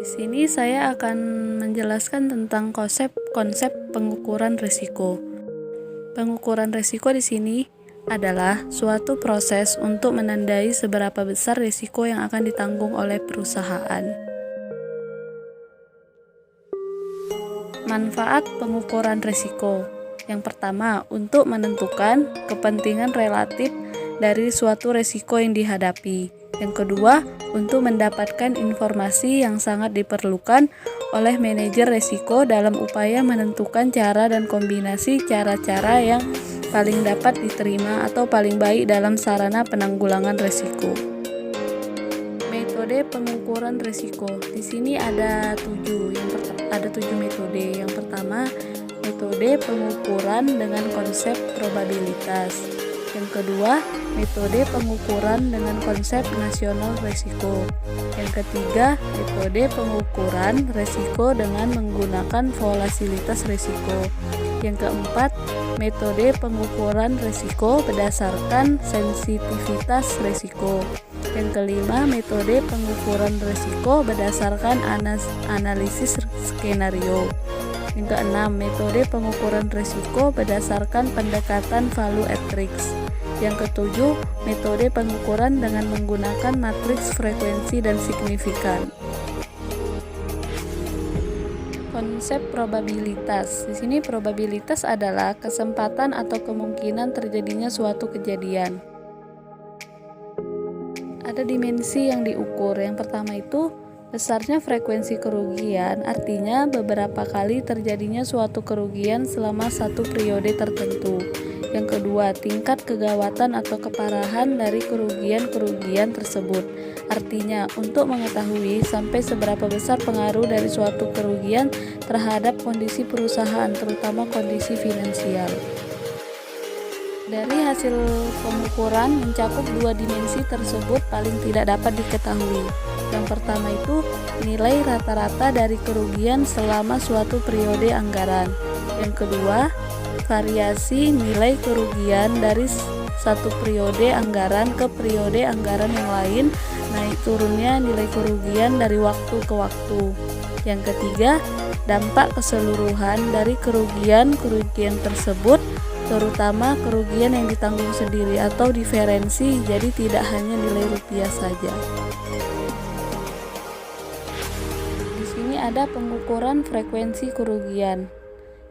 Sini saya akan menjelaskan tentang konsep pengukuran risiko. Pengukuran risiko di sini adalah suatu proses untuk menandai seberapa besar risiko yang akan ditanggung oleh perusahaan. Manfaat pengukuran risiko. Yang pertama, untuk menentukan kepentingan relatif dari suatu risiko yang dihadapi. Yang kedua, untuk mendapatkan informasi yang sangat diperlukan oleh manajer risiko dalam upaya menentukan cara dan kombinasi cara-cara yang paling dapat diterima atau paling baik dalam sarana penanggulangan risiko. Metode pengukuran risiko. Di sini ada 7 metode. Yang pertama, metode pengukuran dengan konsep probabilitas. Yang kedua, metode pengukuran dengan konsep nasional risiko. Yang ketiga, metode pengukuran risiko dengan menggunakan volatilitas risiko. Yang keempat, metode pengukuran risiko berdasarkan sensitivitas risiko. Yang kelima, metode pengukuran risiko berdasarkan analisis skenario. Yang keenam, metode pengukuran risiko berdasarkan pendekatan value at risk. Yang ketujuh, metode pengukuran dengan menggunakan matriks frekuensi dan signifikan. Konsep probabilitas. Di sini probabilitas adalah kesempatan atau kemungkinan terjadinya suatu kejadian. Ada dimensi yang diukur. Yang pertama itu besarnya frekuensi kerugian, artinya beberapa kali terjadinya suatu kerugian selama satu periode tertentu. Yang kedua, tingkat kegawatan atau keparahan dari kerugian tersebut. Artinya, untuk mengetahui sampai seberapa besar pengaruh dari suatu kerugian terhadap kondisi perusahaan, terutama kondisi finansial. Dari hasil pengukuran mencakup dua dimensi tersebut paling tidak dapat diketahui. Yang pertama itu nilai rata-rata dari kerugian selama suatu periode anggaran. Yang kedua, variasi nilai kerugian dari satu periode anggaran ke periode anggaran yang lain, naik turunnya nilai kerugian dari waktu ke waktu. Yang ketiga, dampak keseluruhan dari kerugian tersebut, terutama kerugian yang ditanggung sendiri atau diferensi, jadi tidak hanya nilai rupiah saja. Di sini ada pengukuran frekuensi kerugian.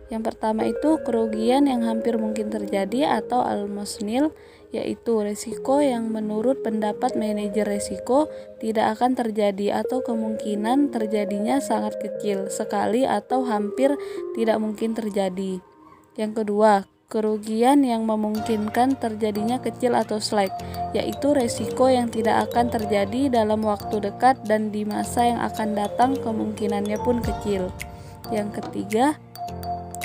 Yang pertama itu kerugian yang hampir mungkin terjadi atau almost nil, yaitu risiko yang menurut pendapat manajer risiko tidak akan terjadi atau kemungkinan terjadinya sangat kecil sekali atau hampir tidak mungkin terjadi. Yang kedua, kerugian yang memungkinkan terjadinya kecil atau slight, yaitu risiko yang tidak akan terjadi dalam waktu dekat dan di masa yang akan datang kemungkinannya pun kecil. Yang ketiga,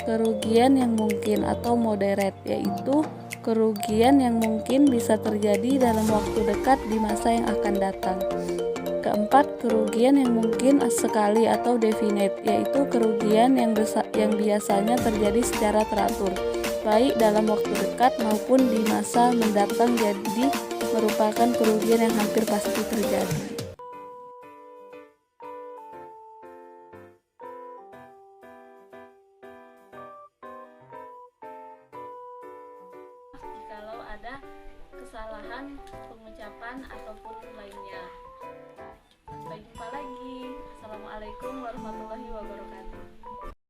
kerugian yang mungkin atau moderate, yaitu kerugian yang mungkin bisa terjadi dalam waktu dekat di masa yang akan datang. Keempat, kerugian yang mungkin sekali atau definite, yaitu kerugian yang biasanya terjadi secara teratur, baik dalam waktu dekat maupun di masa mendatang, jadi merupakan kerugian yang hampir pasti terjadi. Jikalau ada kesalahan pengucapan ataupun lainnya. Sampai jumpa lagi. Assalamualaikum warahmatullahi wabarakatuh.